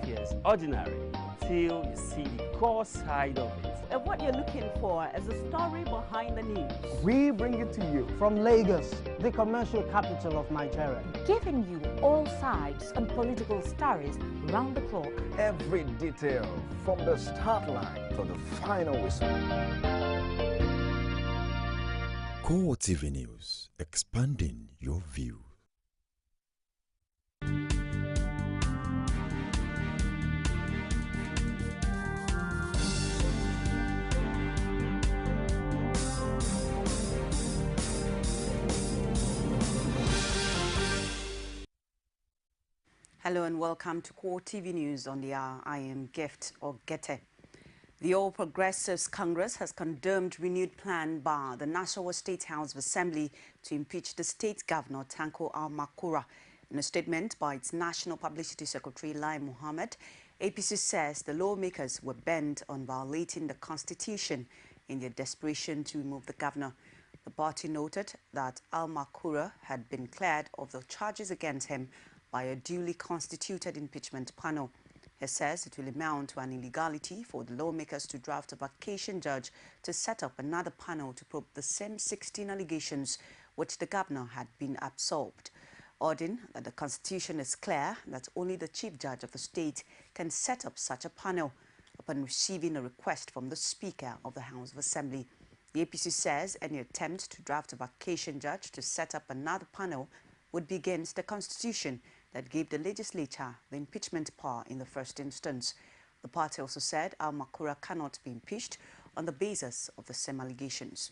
appears ordinary until you see the core side of it. And what you're looking for is the story behind the news. We bring it to you from Lagos, the commercial capital of Nigeria. Giving you all sides and political stories round the clock. Every detail from the start line to the final whistle. CoreTV News, expanding your view. Hello and welcome to CoreTV News on the hour. I am Gift Ogete. The All Progressives Congress has condemned renewed plan by the Nassarawa State House of Assembly to impeach the state governor Tanko Almakura. In a statement by its National Publicity Secretary Lai Mohammed, APC says the lawmakers were bent on violating the constitution in their desperation to remove the governor. The party noted that Almakura had been cleared of the charges against him by a duly constituted impeachment panel. He says it will amount to an illegality for the lawmakers to draft a vacation judge to set up another panel to probe the same 16 allegations which the governor had been absolved. Ordering that the constitution is clear that only the chief judge of the state can set up such a panel upon receiving a request from the Speaker of the House of Assembly. The APC says any attempt to draft a vacation judge to set up another panel would be against the constitution that gave the legislature the impeachment power in the first instance. The party also said Almakura cannot be impeached on the basis of the same allegations.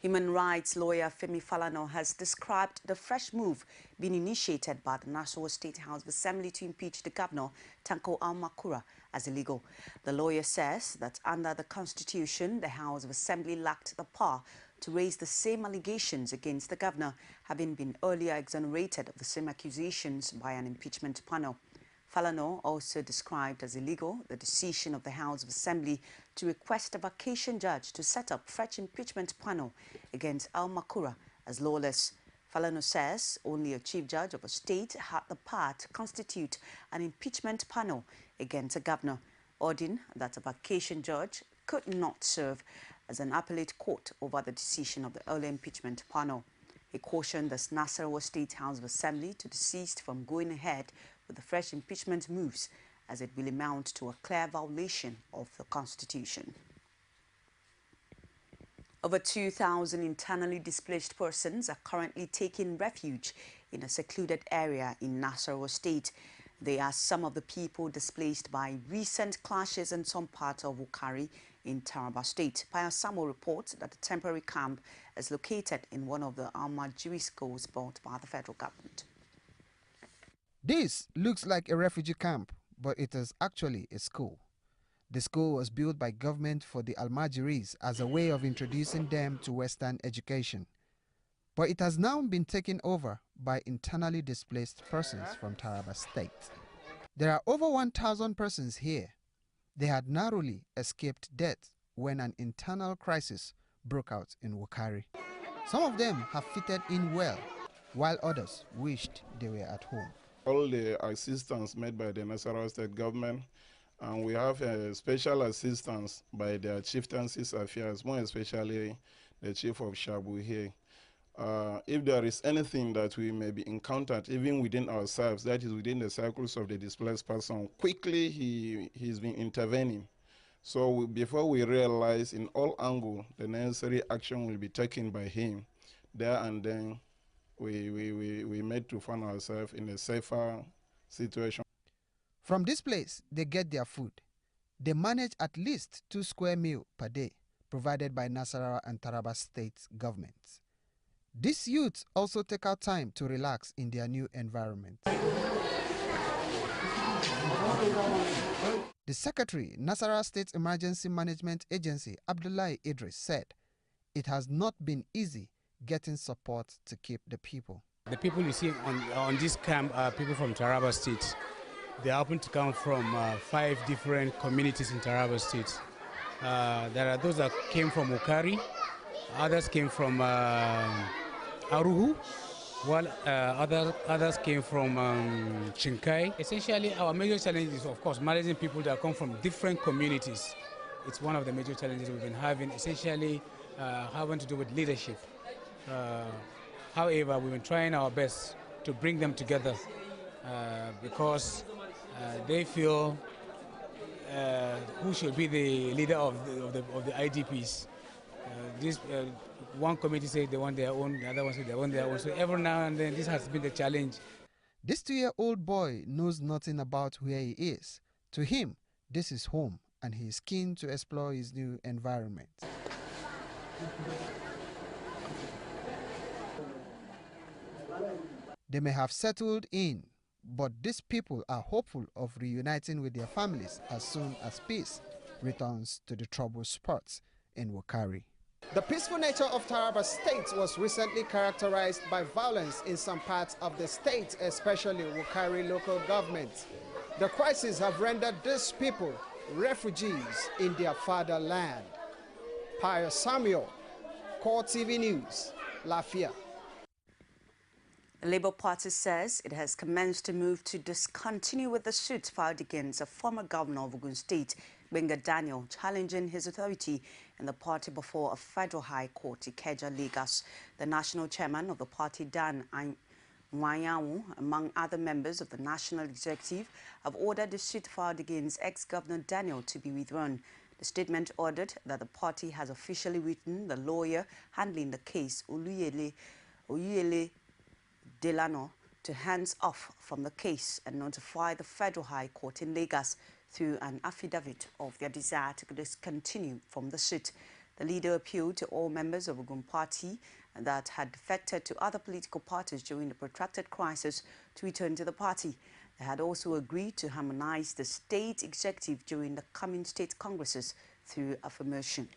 Human rights lawyer Femi Falana has described the fresh move being initiated by the Nassarawa State House of Assembly to impeach the governor, Tanko Almakura, as illegal. The lawyer says that under the Constitution, the House of Assembly lacked the power to raise the same allegations against the governor, having been earlier exonerated of the same accusations by an impeachment panel. Falana also described as illegal the decision of the House of Assembly to request a vacation judge to set up fresh impeachment panel against Almakura as lawless. Falana says only a chief judge of a state had the power to constitute an impeachment panel against a governor, ordering that a vacation judge could not serve as an appellate court over the decision of the early impeachment panel. He cautioned the Nassarawa State House of Assembly to desist from going ahead with the fresh impeachment moves, as it will amount to a clear violation of the Constitution. Over 2,000 internally displaced persons are currently taking refuge in a secluded area in Nassarawa State. They are some of the people displaced by recent clashes in some parts of Wukari in Taraba State. Paya Samuel reports that the temporary camp is located in one of the Almajiri schools built by the federal government. This looks like a refugee camp, but it is actually a school. The school was built by government for the Almajiris as a way of introducing them to Western education. But it has now been taken over by internally displaced persons from Taraba State. There are over 1,000 persons here. They had narrowly escaped death when an internal crisis broke out in Wukari. Some of them have fitted in well, while others wished they were at home. All the assistance made by the Nassarawa State government, and we have a special assistance by the chieftaincies affairs, more especially the chief of Shabu here. If there is anything that we may be encountered, even within ourselves, that is within the circles of the displaced person, quickly he's been intervening. So before we realize in all angles, the necessary action will be taken by him. There and then, we made to find ourselves in a safer situation. From this place, they get their food. They manage at least 2 square meals per day, provided by Nassarawa and Taraba State governments. These youths also take out time to relax in their new environment. The Secretary, Nassarawa State Emergency Management Agency, Abdullahi Idris, said it has not been easy getting support to keep the people. The people you see on this camp are people from Taraba State. They happen to come from 5 different communities in Taraba State. There are those that came from Wukari, others came from Aruhu, while others came from Chinkai. Essentially, our major challenge is, of course, managing people that come from different communities. It's one of the major challenges we've been having, essentially having to do with leadership. However, we've been trying our best to bring them together because they feel who should be the leader of the IDPs. One committee said they want their own, the other one said they want their own. So every now and then, this has been the challenge. This 2-year-old boy knows nothing about where he is. To him, this is home, and he is keen to explore his new environment. They may have settled in, but these people are hopeful of reuniting with their families as soon as peace returns to the troubled spots in Wukari. The peaceful nature of Taraba State was recently characterized by violence in some parts of the state, especially Wukari local government. The crisis have rendered these people refugees in their fatherland. Pius Samuel, CoreTV News, Lafia. The Labour Party says it has commenced a move to discontinue with the suit filed against a former governor of Ogun State, Benga Daniel, challenging his authority in the party before a federal high court, Ikeja, Lagos. The national chairman of the party, Dan Nwayawu, among other members of the national executive, have ordered the suit filed against ex-governor Daniel to be withdrawn. The statement ordered that the party has officially written the lawyer handling the case, Oyuyele Delano, to hands off from the case and notify the Federal High Court in Lagos through an affidavit of their desire to discontinue from the suit. The leader appealed to all members of Ogun Party that had defected to other political parties during the protracted crisis to return to the party. They had also agreed to harmonize the state executive during the coming state congresses through affirmation.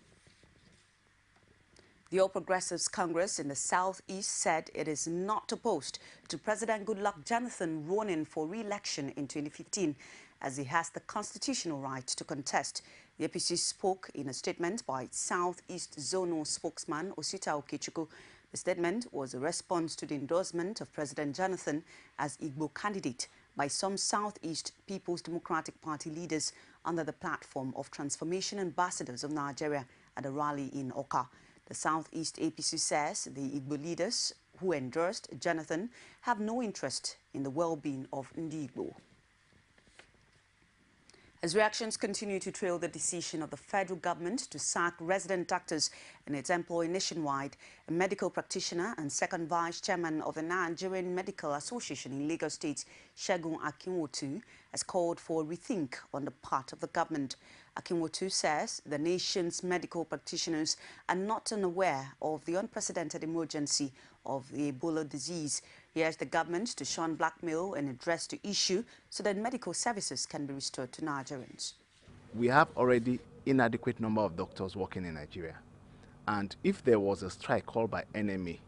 The All Progressives Congress in the Southeast said it is not opposed to President Goodluck Jonathan running for re-election in 2015, as he has the constitutional right to contest. The APC spoke in a statement by its Southeast Zonal spokesman, Osita Okechukwu. The statement was a response to the endorsement of President Jonathan as Igbo candidate by some Southeast People's Democratic Party leaders under the platform of Transformation Ambassadors of Nigeria at a rally in Oka. The Southeast APC says the Igbo leaders who endorsed Jonathan have no interest in the well-being of Ndi Igbo. As reactions continue to trail the decision of the federal government to sack resident doctors and its employee nationwide, a medical practitioner and second vice chairman of the Nigerian Medical Association in Lagos State, Segun Akinwotu, has called for a rethink on the part of the government. Akinwotu says the nation's medical practitioners are not unaware of the unprecedented emergency of the Ebola disease. He urged the government to shun blackmail and address the issue so that medical services can be restored to Nigerians. We have already inadequate number of doctors working in Nigeria. And if there was a strike called by NMA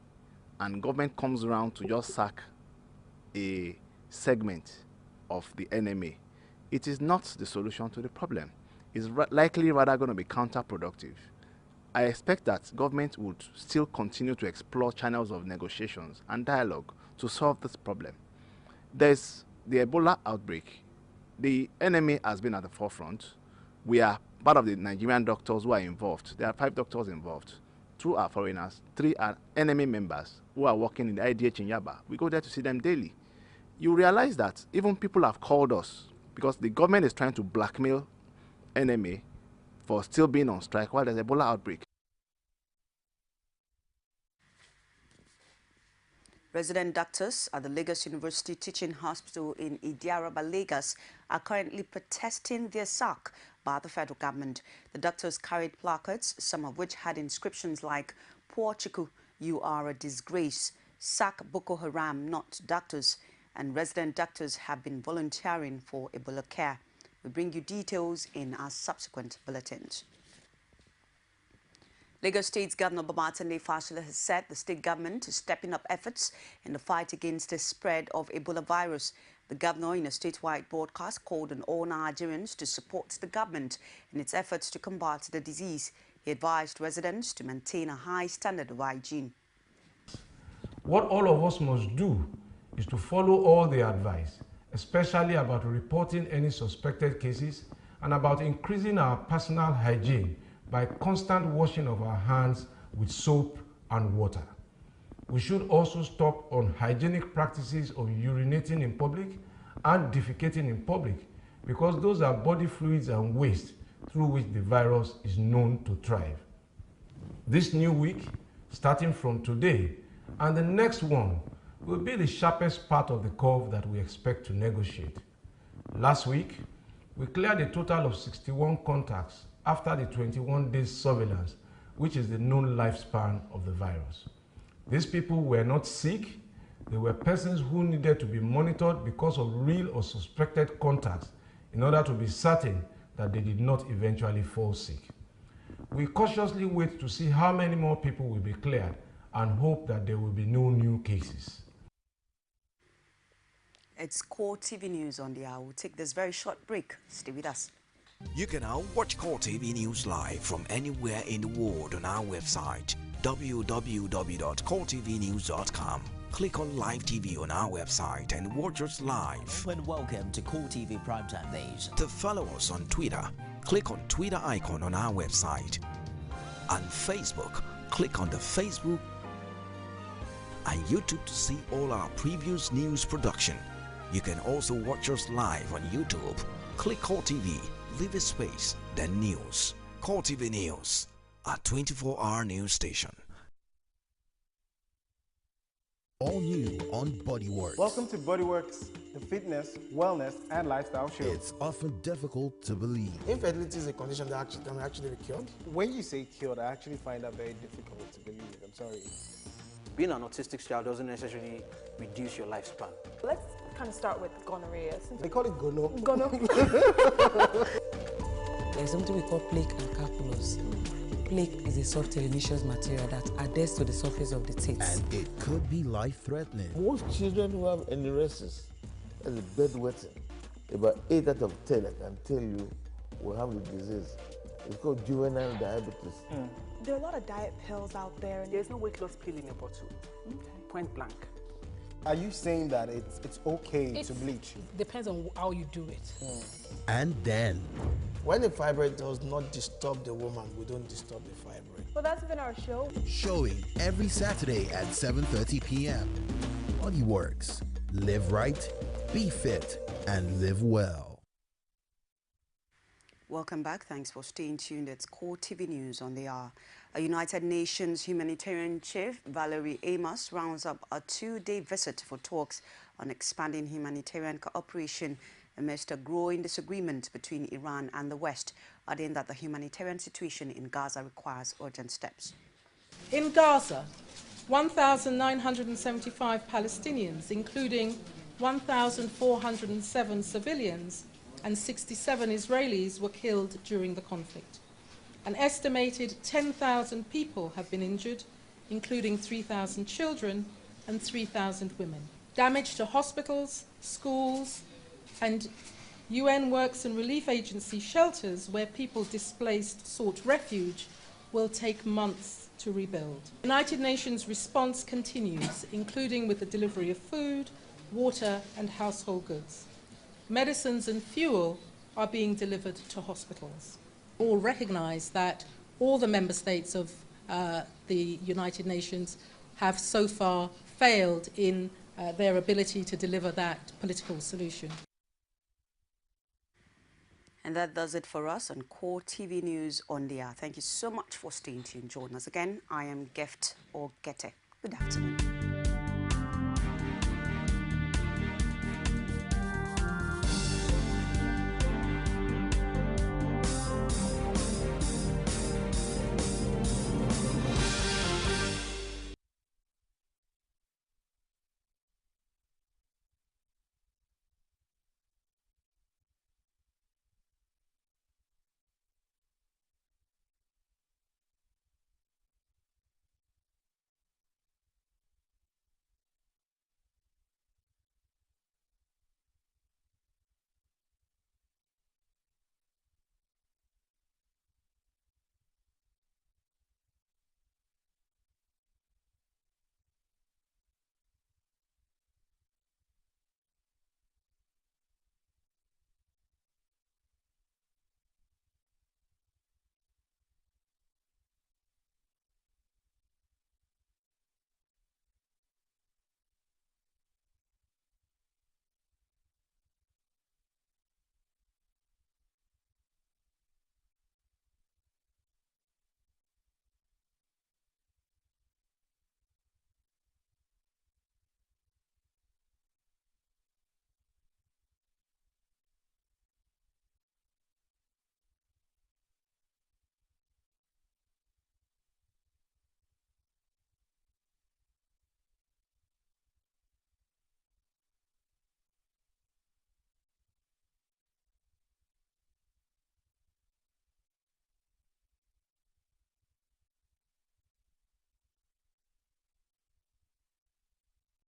and government comes around to just sack a segment of the NMA, it is not the solution to the problem. It's likely rather going to be counterproductive. I expect that government would still continue to explore channels of negotiations and dialogue to solve this problem. There's the Ebola outbreak. The NMA has been at the forefront. We are part of the Nigerian doctors who are involved. There are 5 doctors involved. 2 are foreigners, 3 are NMA members who are working in the IDH in Yaba. We go there to see them daily. You realize that even people have called us because the government is trying to blackmail NMA for still being on strike while there's Ebola outbreak. Resident doctors at the Lagos University Teaching Hospital in Idiaraba, Lagos, are currently protesting their sack by the federal government. The doctors carried placards, some of which had inscriptions like, "Poor Chiku, you are a disgrace," "Sack Boko Haram, not doctors," and resident doctors have been volunteering for Ebola care. We bring you details in our subsequent bulletins. Lagos State's Governor Babatunde Fashola has said the state government is stepping up efforts in the fight against the spread of Ebola virus. The governor, in a statewide broadcast, called on all Nigerians to support the government in its efforts to combat the disease. He advised residents to maintain a high standard of hygiene. What all of us must do is to follow all the advice, especially about reporting any suspected cases and about increasing our personal hygiene by constant washing of our hands with soap and water. We should also stop unhygienic practices of urinating in public and defecating in public, because those are body fluids and waste through which the virus is known to thrive. This new week, starting from today, and the next one, will be the sharpest part of the curve that we expect to negotiate. Last week, we cleared a total of 61 contacts after the 21 days surveillance, which is the known lifespan of the virus. These people were not sick. They were persons who needed to be monitored because of real or suspected contacts in order to be certain that they did not eventually fall sick. We cautiously wait to see how many more people will be cleared and hope that there will be no new cases. It's Core TV News on the hour. We'll take this very short break. Stay with us. You can now watch CoreTV News live from anywhere in the world on our website, www.coretvnews.com. Click on Live TV on our website and watch us live. And welcome to CoreTV Primetime Days. To follow us on Twitter, click on Twitter icon on our website. On Facebook, click on the Facebook and YouTube to see all our previous news production. You can also watch us live on YouTube. Click CoreTV, leave a space, then News. CoreTV News, a 24-hour news station. All new on Bodyworks. Welcome to Bodyworks, the fitness, wellness, and lifestyle show. It's often difficult to believe. Infertility is a condition that can actually be cured. When you say cured, I actually find that very difficult to believe. I'm sorry. Being an autistic child doesn't necessarily reduce your lifespan. Let's kind of start with gonorrhea. They call it gono. Gono. There's something we call plaque and calculus. Plaque is a soft teleneous material that adheres to the surface of the teeth. And it could be life-threatening. Most children who have enuresis, as a bedwetting, about 8 out of 10, I can tell you, will have the disease. It's called juvenile diabetes. There are a lot of diet pills out there. And there's no weight loss pill in a bottle. Point blank. Are you saying that it's okay to bleach? Depends on how you do it. And then, when the fibroid does not disturb the woman, we don't disturb the fibroid. Well, that's been our show. Showing every Saturday at 7:30 p.m. Bodyworks. Live right, be fit, and live well. Welcome back. Thanks for staying tuned. It's Core TV News on the hour. A United Nations humanitarian chief, Valerie Amos, rounds up a 2-day visit for talks on expanding humanitarian cooperation amidst a growing disagreement between Iran and the West, adding that the humanitarian situation in Gaza requires urgent steps. In Gaza, 1,975 Palestinians, including 1,407 civilians and 67 Israelis, were killed during the conflict. An estimated 10,000 people have been injured, including 3,000 children and 3,000 women. Damage to hospitals, schools, and UN Works and Relief Agency shelters where people displaced sought refuge will take months to rebuild. The United Nations response continues, including with the delivery of food, water, and household goods. Medicines and fuel are being delivered to hospitals. All recognise that all the member states of the United Nations have so far failed in their ability to deliver that political solution. And that does it for us on Core TV News on the hour. Thank you so much for staying tuned. Join us again. I am Gift or Gete. Good afternoon.